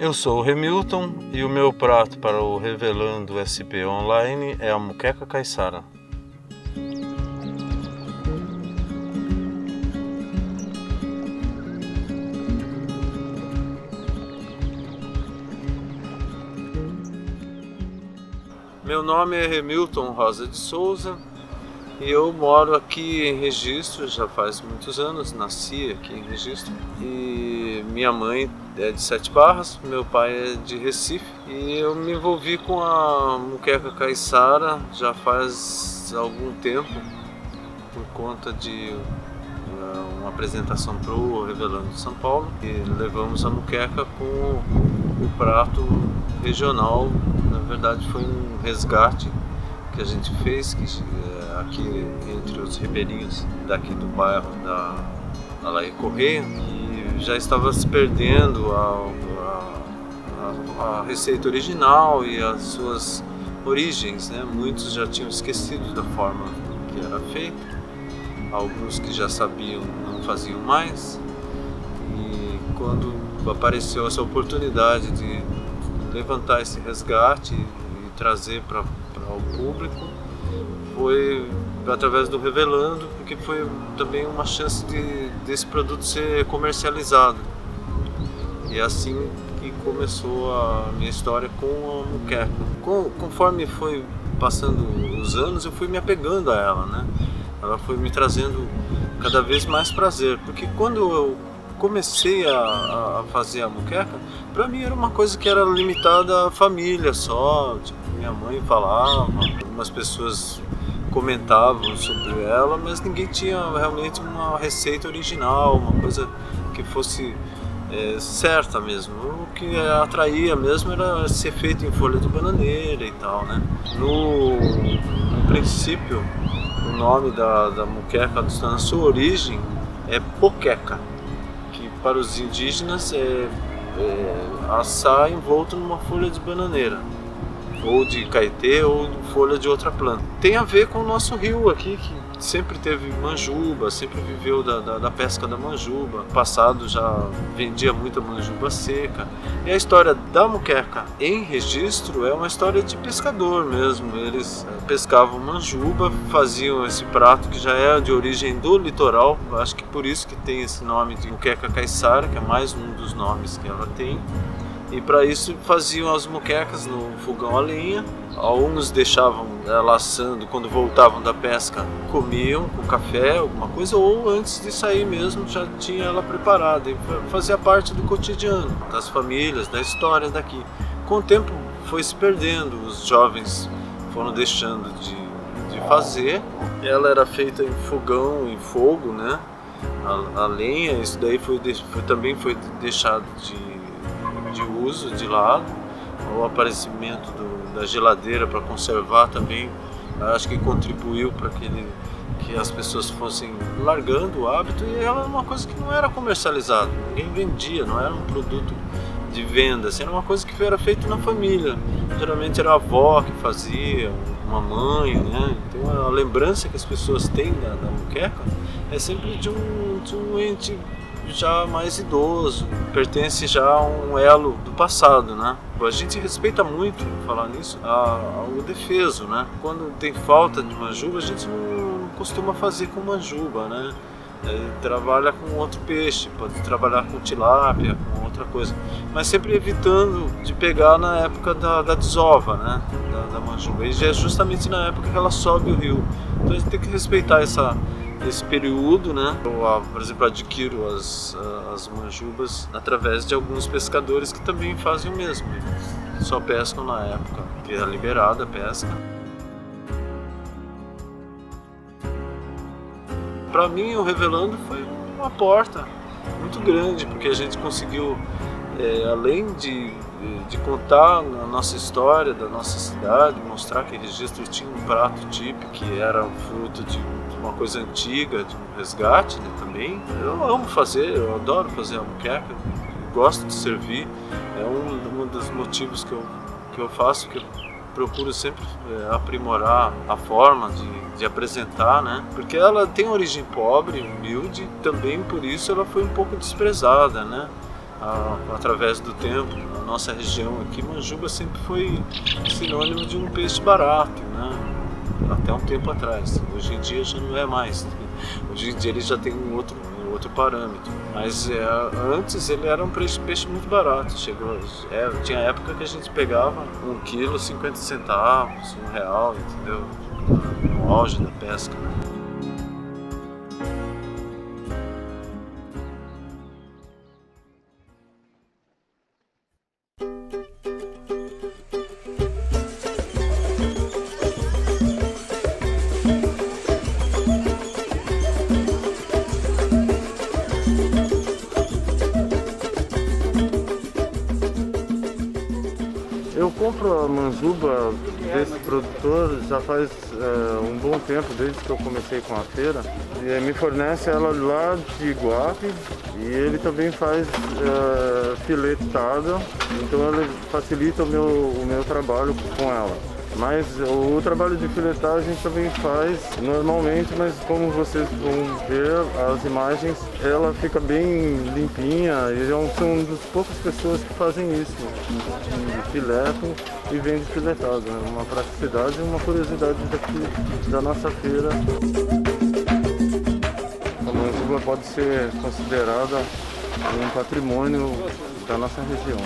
Eu sou o Remilton e o meu prato para o Revelando SP Online é a moqueca caiçara. Meu nome é Remilton Rosa de Souza e eu moro aqui em Registro já faz muitos anos, nasci aqui em Registro. E minha mãe é de Sete Barras, meu pai é de Recife. E eu me envolvi com a moqueca caiçara já faz algum tempo por conta de uma apresentação para o Revelando São Paulo. E levamos a moqueca com o prato regional. Na verdade foi um resgate que a gente fez aqui entre os ribeirinhos daqui do bairro da Alair Correia, e já estava se perdendo a receita original e as suas origens, né? Muitos já tinham esquecido da forma que era feita, alguns que já sabiam não faziam mais. E quando apareceu essa oportunidade de levantar esse resgate e trazer para o público, foi através do Revelando, porque foi também uma chance desse produto ser comercializado. E assim que começou a minha história com a moqueca. Conforme foi passando os anos, eu fui me apegando a ela, né? Ela foi me trazendo cada vez mais prazer, porque quando eu comecei a fazer a moqueca, para mim era uma coisa que era limitada à família só. Tipo, minha mãe falava, algumas pessoas comentavam sobre ela, mas ninguém tinha realmente uma receita original, uma coisa que fosse certa mesmo. O que atraía mesmo era ser feito em folha de bananeira e tal, né? No princípio, o nome da moqueca, na sua origem, é poqueca, que para os indígenas é assar envolto numa folha de bananeira, ou de caetê, ou de folha de outra planta. Tem a ver com o nosso rio aqui, que sempre teve manjuba, sempre viveu da pesca da manjuba. No passado já vendia muita manjuba seca. E a história da moqueca em Registro é uma história de pescador mesmo. Eles pescavam manjuba, faziam esse prato que já é de origem do litoral. Acho que por isso que tem esse nome de moqueca caiçara, que é mais um dos nomes que ela tem. E para isso faziam as moquecas no fogão a lenha. Alguns deixavam ela assando, quando voltavam da pesca comiam com café, alguma coisa, ou antes de sair mesmo já tinha ela preparada. E fazia parte do cotidiano das famílias, da história daqui. Com o tempo foi se perdendo, os jovens foram deixando de fazer. Ela era feita em fogão, em fogo, né? A lenha, isso daí também foi deixado de uso de lado. O aparecimento da geladeira para conservar também, acho que contribuiu para que as pessoas fossem largando o hábito. E ela era uma coisa que não era comercializada, ninguém vendia, não era um produto de venda, assim, era uma coisa que era feita na família. Geralmente era a avó que fazia, uma mãe, né? Então a lembrança que as pessoas têm da moqueca é sempre de um ente já mais idoso, pertence já a um elo do passado, né? A gente respeita muito, falar nisso, o defeso, né? Quando tem falta de manjuba, a gente não costuma fazer com manjuba, né? Trabalha com outro peixe, pode trabalhar com tilápia, com outra coisa, mas sempre evitando de pegar na época da desova, né? Da manjuba, e já é justamente na época que ela sobe o rio. Então a gente tem que respeitar esse período, né? Eu, por exemplo, adquiro as manjubas através de alguns pescadores que também fazem o mesmo. Eles só pescam na época que é liberada a pesca. Para mim, o Revelando foi uma porta muito grande, porque a gente conseguiu, além de contar a nossa história da nossa cidade, mostrar que Registro tinha um prato típico que era um fruto de uma coisa antiga, de um resgate, né, também. Eu amo fazer, eu adoro fazer a moqueca, gosto de servir, é um dos motivos que eu faço, que eu procuro sempre aprimorar a forma de apresentar, né? Porque ela tem origem pobre, humilde, também por isso ela foi um pouco desprezada, né? Através do tempo. nossa região aqui, manjuba sempre foi sinônimo de um peixe barato, né? Até um tempo atrás. Hoje em dia já não é mais. Hoje em dia ele já tem um outro parâmetro. Mas antes ele era um peixe muito barato. Tinha época que a gente pegava 1 quilo, 50 centavos, R$1, entendeu? No auge da pesca. Eu compro a manjuba desse produtor já faz um bom tempo, desde que eu comecei com a feira. E me fornece ela lá de Iguape e ele também faz filetada, então ele facilita o meu trabalho com ela. Mas o trabalho de filetagem também faz normalmente, mas como vocês vão ver as imagens, ela fica bem limpinha e são uma das poucas pessoas que fazem isso, que filetam e vendem filetado. É uma praticidade e uma curiosidade daqui da nossa feira. A manjuba pode ser considerada um patrimônio da nossa região.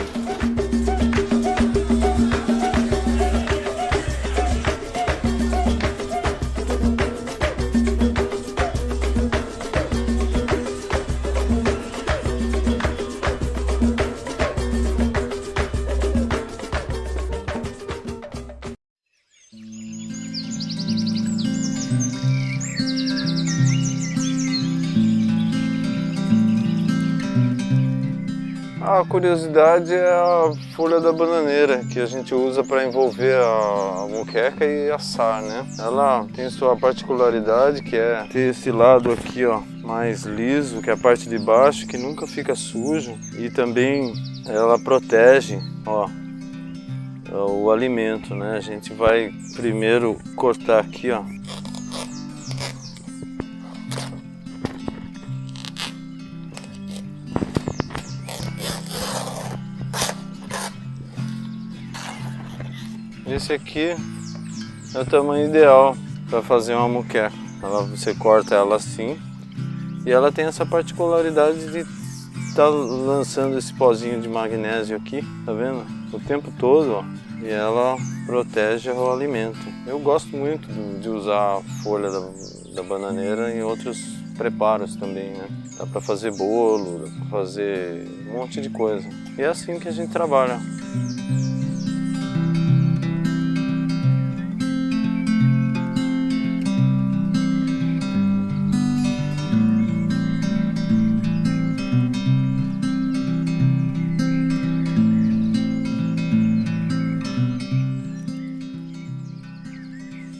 A curiosidade é a folha da bananeira, que a gente usa para envolver a moqueca e assar, né? Ela tem sua particularidade, que é ter esse lado aqui, ó, mais liso, que é a parte de baixo, que nunca fica sujo. E também ela protege, ó, o alimento, né? A gente vai primeiro cortar aqui, ó. Esse aqui é o tamanho ideal para fazer uma moqueca. Você corta ela assim e ela tem essa particularidade de estar lançando esse pozinho de magnésio aqui, tá vendo? O tempo todo, ó, e ela protege o alimento. Eu gosto muito de usar a folha da bananeira em outros preparos também, né? Dá para fazer bolo, dá para fazer um monte de coisa. E é assim que a gente trabalha.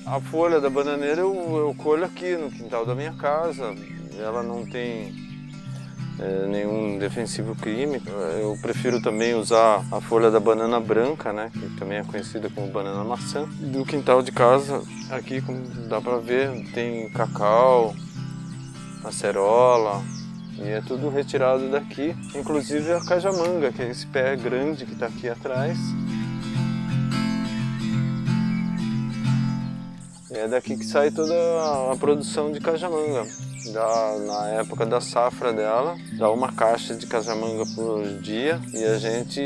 A folha da bananeira eu colho aqui no quintal da minha casa. Ela não tem nenhum defensivo químico. Eu prefiro também usar a folha da banana branca, né, que também é conhecida como banana maçã. Do quintal de casa, aqui, como dá para ver, tem cacau, acerola, e é tudo retirado daqui. Inclusive a cajamanga, que é esse pé grande que está aqui atrás. É daqui que sai toda a produção de cajamanga. Na época da safra dela, dá uma caixa de cajamanga por dia e a gente,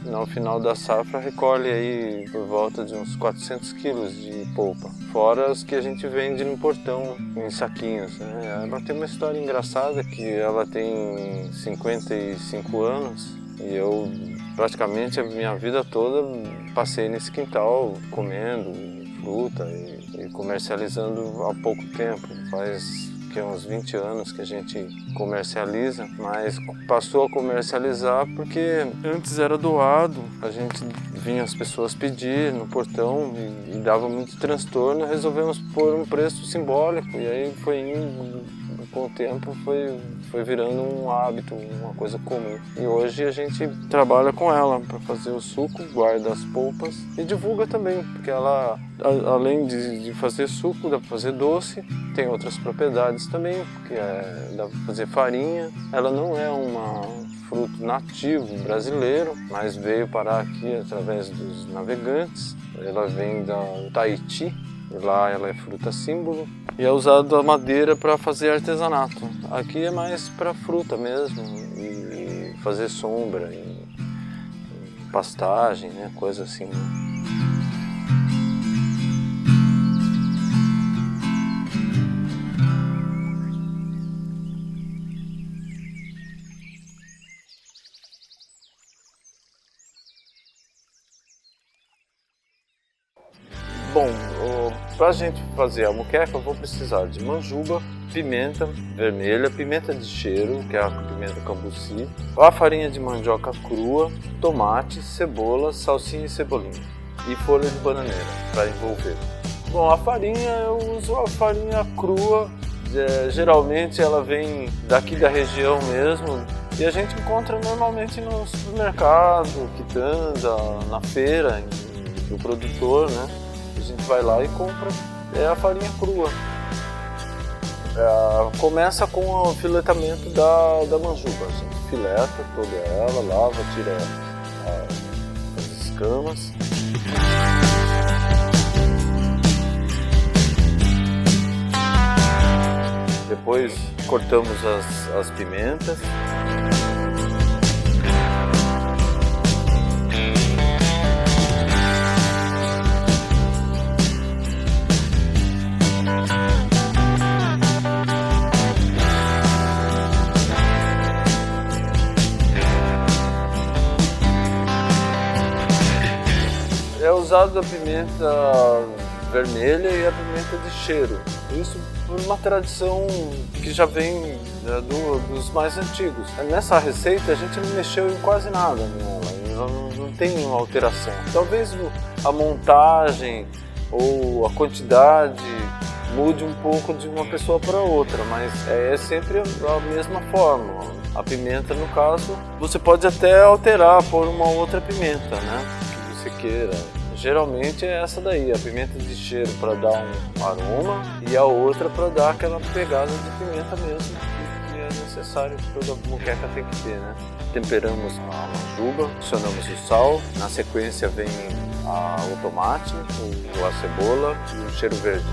no final da safra, recolhe aí por volta de uns 400 quilos de polpa. Fora as que a gente vende no portão, em saquinhos, né? Ela tem uma história engraçada, que ela tem 55 anos e eu praticamente a minha vida toda passei nesse quintal comendo fruta e comercializando há pouco tempo. Faz uns 20 anos que a gente comercializa, mas passou a comercializar porque antes era doado, a gente vinha as pessoas pedir no portão e dava muito transtorno, resolvemos pôr um preço simbólico e aí foi indo, com o tempo foi virando um hábito, uma coisa comum. E hoje a gente trabalha com ela para fazer o suco, guarda as polpas e divulga também, porque ela, além de fazer suco, dá para fazer doce, tem outras propriedades também, porque dá para fazer farinha. Ela não é uma fruto nativo brasileiro, mas veio parar aqui através dos navegantes. Ela vem do Tahiti, e lá ela é fruta símbolo, e é usada a madeira para fazer artesanato. Aqui é mais para fruta mesmo, e fazer sombra, e pastagem, né? Coisa assim, né? Bom, para a gente fazer a moqueca eu vou precisar de manjuba, pimenta vermelha, pimenta de cheiro, que é a pimenta cambuci, a farinha de mandioca crua, tomate, cebola, salsinha e cebolinha e folha de bananeira para envolver. Bom, a farinha eu uso a farinha crua, geralmente ela vem daqui da região mesmo e a gente encontra normalmente no supermercado, quitanda, na feira do produtor, né? A gente vai lá e compra a farinha crua. Começa com o filetamento da manjuba. A gente fileta toda ela, lava, tira as escamas. Depois cortamos as pimentas. É usado a pimenta vermelha e a pimenta de cheiro. Isso por uma tradição que já vem dos mais antigos. Nessa receita a gente não mexeu em quase nada nela, não tem uma alteração. Talvez a montagem ou a quantidade mude um pouco de uma pessoa para outra, mas é sempre a mesma forma. A pimenta, no caso, você pode até alterar, pôr uma outra pimenta, né? Você queira. Geralmente é essa daí, a pimenta de cheiro para dar um aroma e a outra para dar aquela pegada de pimenta mesmo que é necessário, que toda moqueca tem que ter, né? Temperamos a manjuba, adicionamos o sal, na sequência vem o tomate, a cebola e o cheiro verde.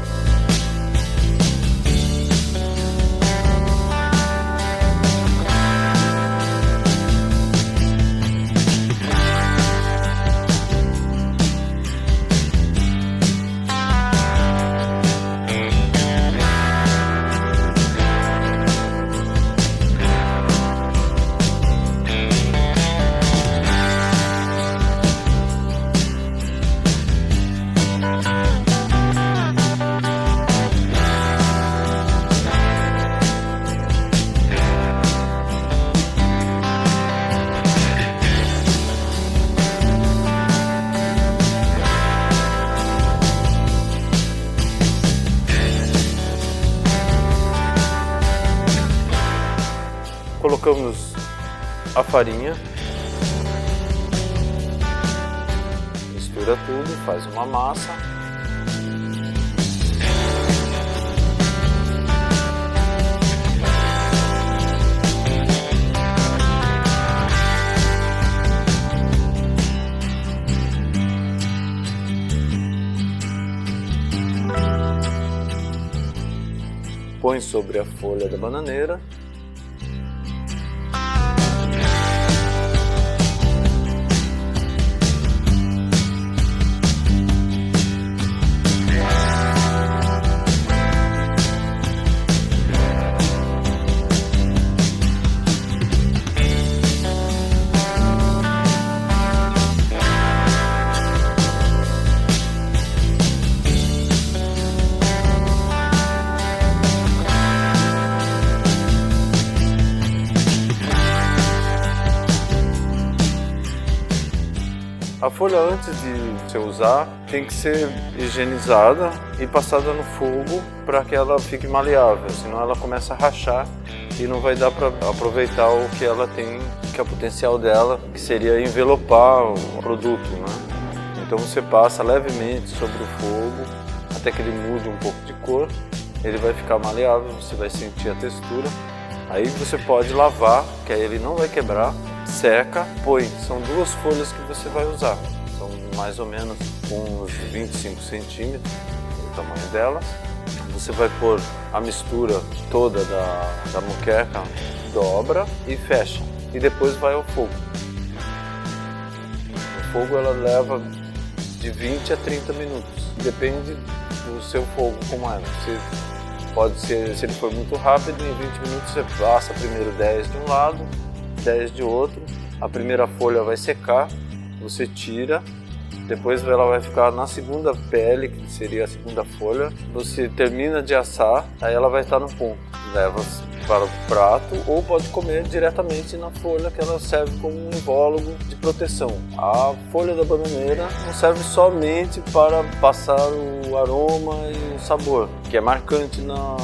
Colocamos a farinha, mistura tudo, faz uma massa. Põe sobre a folha da bananeira. A folha, antes de você usar, tem que ser higienizada e passada no fogo para que ela fique maleável, senão ela começa a rachar e não vai dar para aproveitar o que ela tem, que é o potencial dela, que seria envelopar o produto, né? Então você passa levemente sobre o fogo até que ele mude um pouco de cor, ele vai ficar maleável, você vai sentir a textura. Aí você pode lavar, que aí ele não vai quebrar. seca, põe. São 2 folhas que você vai usar. São mais ou menos uns 25 centímetros o tamanho delas. Você vai pôr a mistura toda da moqueca, dobra e fecha. E depois vai ao fogo. O fogo ela leva de 20 a 30 minutos. Depende do seu fogo como é. Pode ser, se ele for muito rápido, em 20 minutos você passa primeiro 10 de um lado, 10 de outro. A primeira folha vai secar, você tira. Depois ela vai ficar na segunda pele, que seria a segunda folha. Você termina de assar, aí ela vai estar no ponto. Leva para o prato ou pode comer diretamente na folha, que ela serve como um invólucro de proteção. A folha da bananeira não serve somente para passar o aroma e o sabor, que é marcante na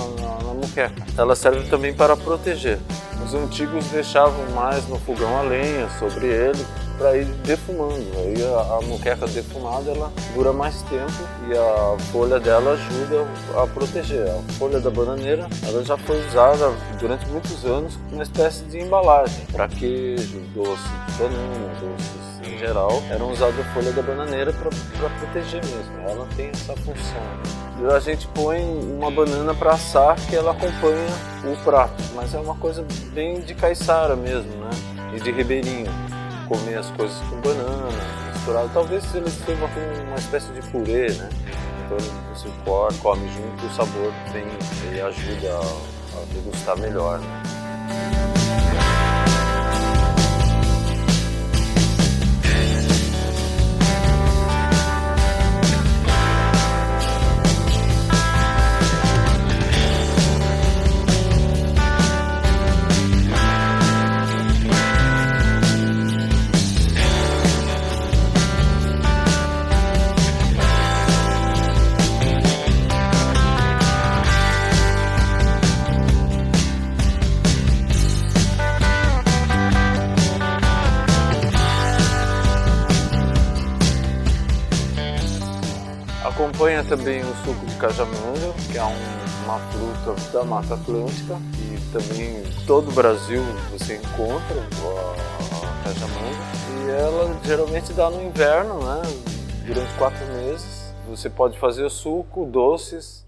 moqueca. Ela serve também para proteger. Os antigos deixavam mais no fogão a lenha sobre ele, para ir defumando. Aí a moqueca defumada ela dura mais tempo e a folha dela ajuda a proteger. A folha da bananeira ela já foi usada durante muitos anos como uma espécie de embalagem para queijo, doce de banana, doces em geral. Eram usadas a folha da bananeira para proteger mesmo. Ela tem essa função. E a gente põe uma banana para assar que ela acompanha o prato, mas é uma coisa bem de caiçara mesmo, né? E de ribeirinho. Comer as coisas com banana, misturado. Talvez ele sirva como uma espécie de purê, né? Então você come junto, o sabor vem e ajuda a degustar melhor, né? Acompanha também o suco de cajamanga, que é uma fruta da Mata Atlântica, e também em todo o Brasil você encontra a cajamanga. E ela geralmente dá no inverno, né? Durante 4 meses. Você pode fazer suco, doces.